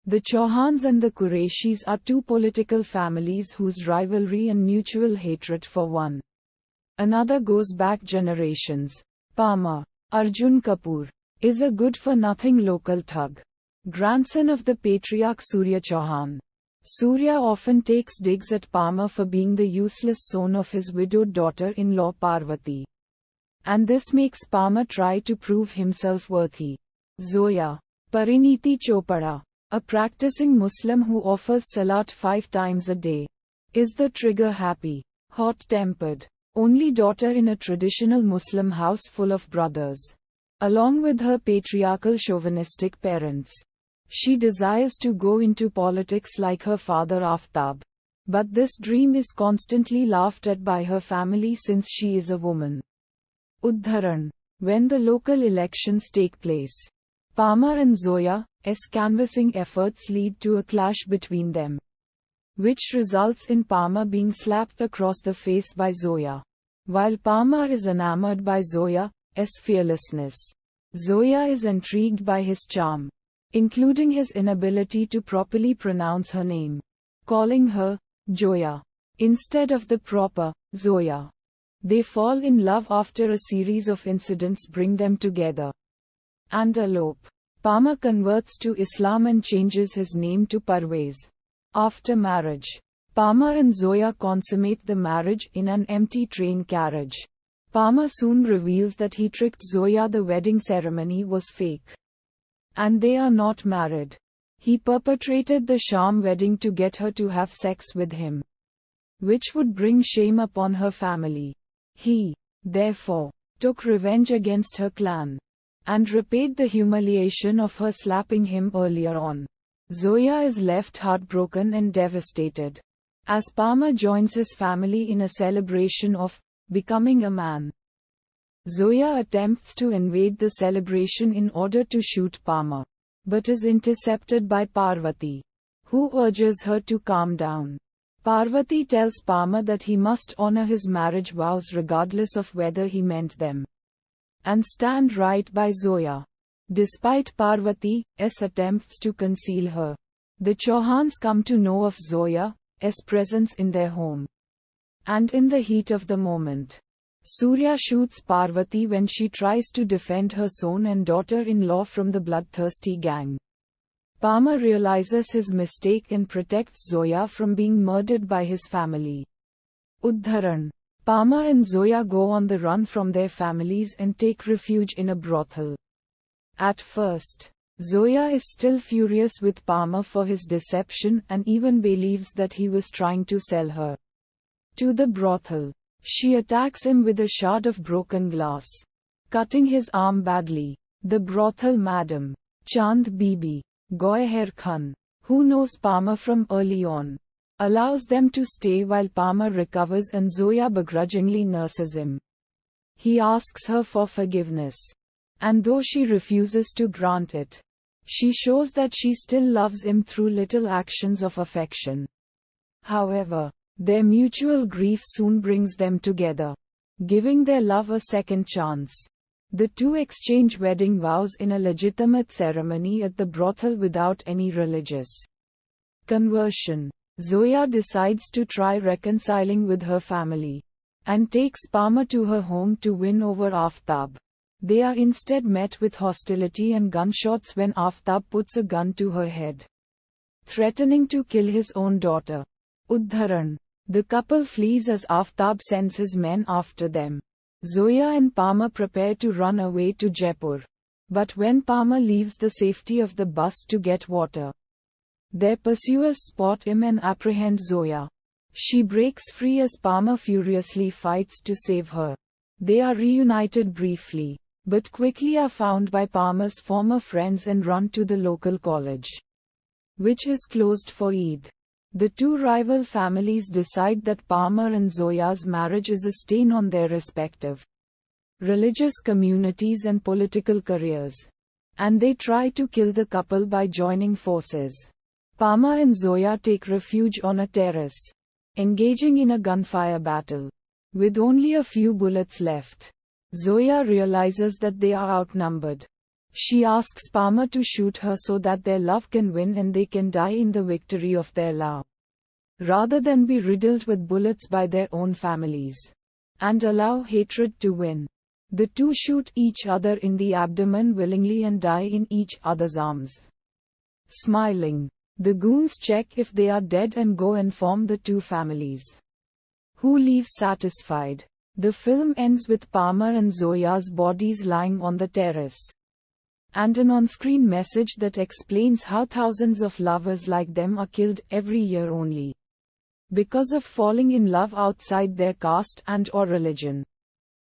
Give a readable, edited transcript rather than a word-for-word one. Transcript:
The Chauhans and the Qurayshis are two political families whose rivalry and mutual hatred for one another goes back generations. Parma. Arjun Kapoor is a good-for-nothing local thug, grandson of the patriarch Surya Chauhan. Surya often takes digs at Parma for being the useless son of his widowed daughter-in-law Parvati. And this makes Parma try to prove himself worthy. Zoya. Pariniti Chopra, a practicing Muslim who offers salat 5 times a day, is the trigger-happy, hot-tempered, only daughter in a traditional Muslim house full of brothers. Along with her patriarchal chauvinistic parents, she desires to go into politics like her father Aftab. But this dream is constantly laughed at by her family since she is a woman. Udharan. When the local elections take place, Parma and Zoya's canvassing efforts lead to a clash between them, which results in Parma being slapped across the face by Zoya. While Parma is enamored by Zoya's fearlessness, Zoya is intrigued by his charm, including his inability to properly pronounce her name, calling her Joya instead of the proper Zoya. They fall in love after a series of incidents bring them together. And elope. Parma converts to Islam and changes his name to Parvez. After marriage, Parma and Zoya consummate the marriage in an empty train carriage. Parma soon reveals that he tricked Zoya. The wedding ceremony was fake, and they are not married. He perpetrated the sham wedding to get her to have sex with him, which would bring shame upon her family. He, therefore, took revenge against her clan, and repaid the humiliation of her slapping him earlier on. Zoya is left heartbroken and devastated, as Parma joins his family in a celebration of becoming a man. Zoya attempts to invade the celebration in order to shoot Parma, but is intercepted by Parvati, who urges her to calm down. Parvati tells Parma that he must honor his marriage vows regardless of whether he meant them, and stand right by Zoya. Despite Parvati's attempts to conceal her, the Chauhans come to know of Zoya's presence in their home. And in the heat of the moment, Surya shoots Parvati when she tries to defend her son and daughter-in-law from the bloodthirsty gang. Parma realizes his mistake and protects Zoya from being murdered by his family. Udharan. Parma and Zoya go on the run from their families and take refuge in a brothel. At first, Zoya is still furious with Parma for his deception and even believes that he was trying to sell her to the brothel. She attacks him with a shard of broken glass, cutting his arm badly. The brothel madam, Chand Bibi, Goyer Khan, who knows Parma from early on, allows them to stay while Parma recovers and Zoya begrudgingly nurses him. He asks her for forgiveness, and though she refuses to grant it, she shows that she still loves him through little actions of affection. However, their mutual grief soon brings them together, giving their love a second chance. The two exchange wedding vows in a legitimate ceremony at the brothel without any religious conversion. Zoya decides to try reconciling with her family, and takes Parma to her home to win over Aftab. They are instead met with hostility and gunshots when Aftab puts a gun to her head, threatening to kill his own daughter. Udharan. The couple flees as Aftab sends his men after them. Zoya and Parma prepare to run away to Jaipur. But when Parma leaves the safety of the bus to get water, their pursuers spot him and apprehend Zoya. She breaks free as Parma furiously fights to save her. They are reunited briefly, but quickly are found by Parma's former friends and run to the local college, which is closed for Eid. The two rival families decide that Parma and Zoya's marriage is a stain on their respective religious communities and political careers, and they try to kill the couple by joining forces. Parma and Zoya take refuge on a terrace, engaging in a gunfire battle. With only a few bullets left, Zoya realizes that they are outnumbered, She asks Parma to shoot her so that their love can win and they can die in the victory of their love, rather than be riddled with bullets by their own families, and allow hatred to win. The two shoot each other in the abdomen willingly and die in each other's arms. Smiling, the goons check if they are dead and go inform the two families, who leave satisfied. The film ends with Parma and Zoya's bodies lying on the terrace, and an on-screen message that explains how thousands of lovers like them are killed every year only because of falling in love outside their caste and/or religion.